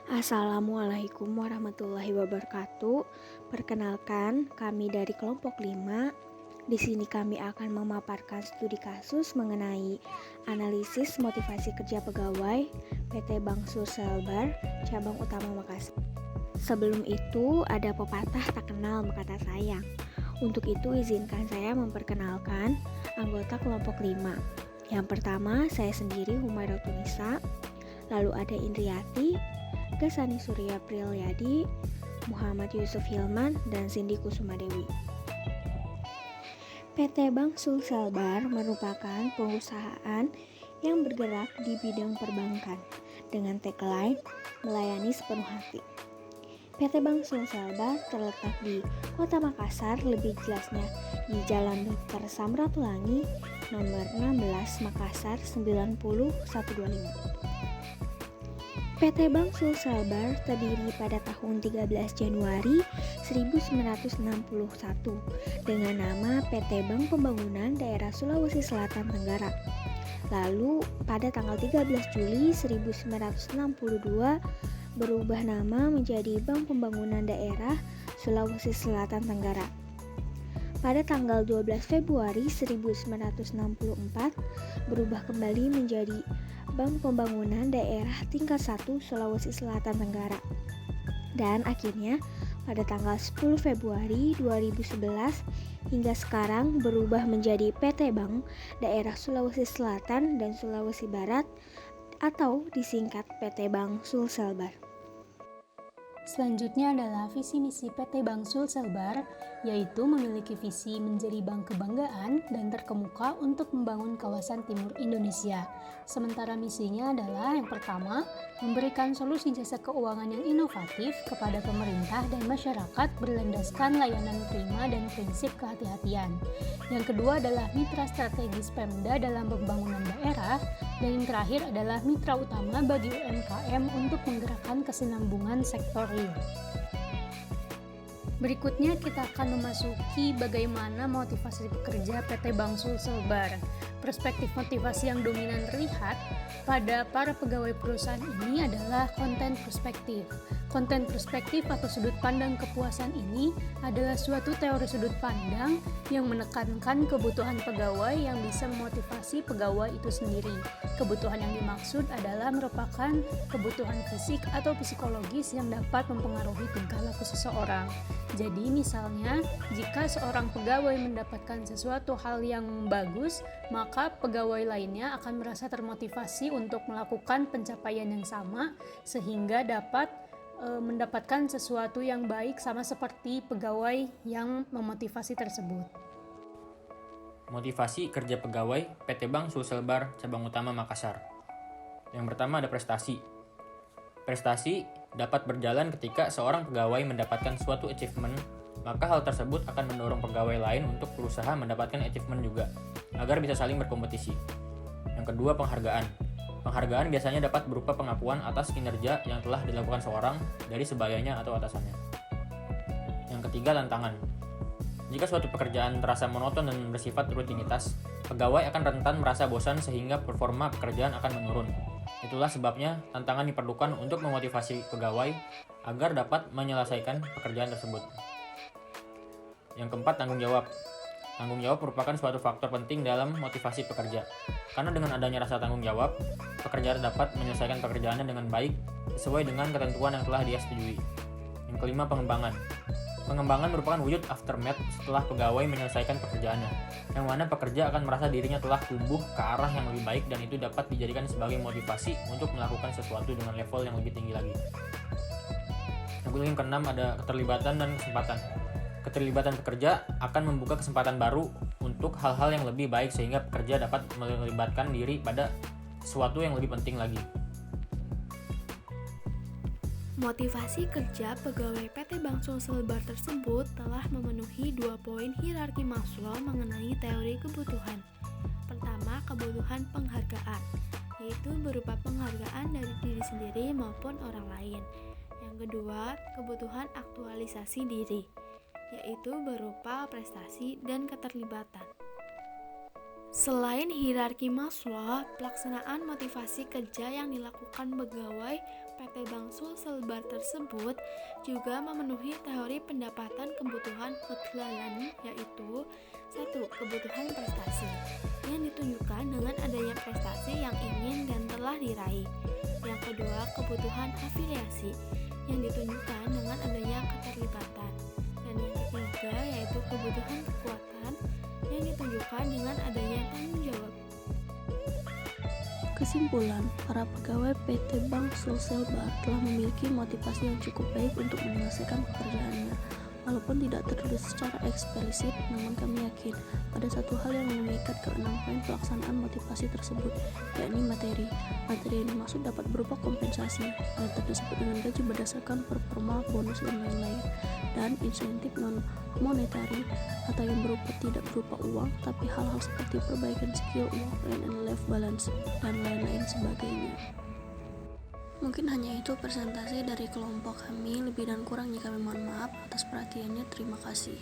Assalamualaikum warahmatullahi wabarakatuh. Perkenalkan, kami dari kelompok 5. Di sini kami akan memaparkan studi kasus mengenai analisis motivasi kerja pegawai PT Bank Sulselbar, cabang utama Makassar. Sebelum itu, ada pepatah tak kenal maka tak sayang. Untuk itu, izinkan saya memperkenalkan anggota kelompok 5. Yang pertama, saya sendiri Humayratunisa, lalu ada Indriati, Gasani Surya Prilyadi, Muhammad Yusuf Hilman, dan Cindy Kusumadewi. PT Bank Sulselbar merupakan perusahaan yang bergerak di bidang perbankan dengan tagline melayani sepenuh hati. PT Bank Sulselbar terletak di Kota Makassar, lebih jelasnya di Jalan Dr. Samratulangi, nomor 16 Makassar 90125. PT Bank Sulselbar terdiri pada tahun 13 Januari 1961 dengan nama PT Bank Pembangunan Daerah Sulawesi Selatan Tenggara. Lalu pada tanggal 13 Juli 1962 berubah nama menjadi Bank Pembangunan Daerah Sulawesi Selatan Tenggara. Pada tanggal 12 Februari 1964 berubah kembali menjadi Bank Pembangunan Daerah Tingkat 1 Sulawesi Selatan Tenggara. Dan akhirnya pada tanggal 10 Februari 2011 hingga sekarang berubah menjadi PT Bank Daerah Sulawesi Selatan dan Sulawesi Barat atau disingkat PT Bank Sulselbar. Selanjutnya adalah visi misi PT Bank Sulselbar, yaitu memiliki visi menjadi bank kebanggaan dan terkemuka untuk membangun kawasan timur Indonesia. Sementara misinya adalah yang pertama, memberikan solusi jasa keuangan yang inovatif kepada pemerintah dan masyarakat berlandaskan layanan prima dan prinsip kehati-hatian. Yang kedua adalah mitra strategis Pemda dalam pembangunan daerah, dan yang terakhir adalah mitra utama bagi UMKM untuk menggerakkan kesinambungan sektor real. Berikutnya kita akan memasuki bagaimana motivasi pekerja PT Bank Sulselbar. Perspektif motivasi yang dominan terlihat pada para pegawai perusahaan ini adalah konten perspektif. Konten perspektif atau sudut pandang kepuasan ini adalah suatu teori sudut pandang yang menekankan kebutuhan pegawai yang bisa memotivasi pegawai itu sendiri. Kebutuhan yang dimaksud adalah merupakan kebutuhan fisik atau psikologis yang dapat mempengaruhi tingkah laku seseorang. Jadi misalnya, jika seorang pegawai mendapatkan sesuatu hal yang bagus, maka pegawai lainnya akan merasa termotivasi untuk melakukan pencapaian yang sama sehingga dapat mendapatkan sesuatu yang baik sama seperti pegawai yang memotivasi tersebut. Motivasi kerja pegawai PT Bank Sulselbar cabang utama Makassar. Yang pertama ada prestasi. Prestasi dapat berjalan ketika seorang pegawai mendapatkan suatu achievement, maka hal tersebut akan mendorong pegawai lain untuk berusaha mendapatkan achievement juga, agar bisa saling berkompetisi. Yang kedua, penghargaan. Penghargaan biasanya dapat berupa pengakuan atas kinerja yang telah dilakukan seorang dari sebayanya atau atasannya. Yang ketiga, tantangan. Jika suatu pekerjaan terasa monoton dan bersifat rutinitas, pegawai akan rentan merasa bosan sehingga performa pekerjaan akan menurun. Itulah sebabnya tantangan diperlukan untuk memotivasi pegawai agar dapat menyelesaikan pekerjaan tersebut. Yang keempat, tanggung jawab. Tanggung jawab merupakan suatu faktor penting dalam motivasi pekerja. Karena dengan adanya rasa tanggung jawab, pekerja dapat menyelesaikan pekerjaannya dengan baik sesuai dengan ketentuan yang telah dia setujui. Yang kelima, pengembangan. Pengembangan merupakan wujud aftermath setelah pegawai menyelesaikan pekerjaannya, yang mana pekerja akan merasa dirinya telah tumbuh ke arah yang lebih baik dan itu dapat dijadikan sebagai motivasi untuk melakukan sesuatu dengan level yang lebih tinggi lagi. Yang keenam ada keterlibatan dan kesempatan. Keterlibatan pekerja akan membuka kesempatan baru untuk hal-hal yang lebih baik sehingga pekerja dapat melibatkan diri pada sesuatu yang lebih penting lagi. Motivasi kerja pegawai PT Bank Sulselbar tersebut telah memenuhi 2 poin hierarki Maslow mengenai teori kebutuhan. Pertama, kebutuhan penghargaan, yaitu berupa penghargaan dari diri sendiri maupun orang lain. Yang kedua, kebutuhan aktualisasi diri, yaitu berupa prestasi dan keterlibatan. Selain hierarki Maslow, pelaksanaan motivasi kerja yang dilakukan pegawai PT PT Bank Sulselbar tersebut juga memenuhi teori pendapatan kebutuhan Mclellan, yaitu 1. Kebutuhan prestasi yang ditunjukkan dengan adanya prestasi yang ingin dan telah diraih. Yang kedua, kebutuhan afiliasi yang ditunjukkan dengan adanya keterlibatan. Dan yang ketiga yaitu kebutuhan kekuatan yang ditunjukkan dengan adanya tanggung jawab. Kesimpulan, para pegawai PT Bank Sulselbar telah memiliki motivasi yang cukup baik untuk menyelesaikan pekerjaannya. Walaupun tidak tertulis secara eksplisit, namun kami yakin ada satu hal yang mengikat ke-6 poin pelaksanaan motivasi tersebut, yakni materi. Materi yang dimaksud dapat berupa kompensasi, atau disebut dengan gaji berdasarkan performa, bonus, dan lain-lain, dan insentif non-monetary, atau yang tidak berupa uang, tapi hal-hal seperti perbaikan skill, work and life balance, dan lain-lain sebagainya. Mungkin hanya itu presentasi dari kelompok kami, lebih dan kurangnya kami mohon maaf. Atas perhatiannya, terima kasih.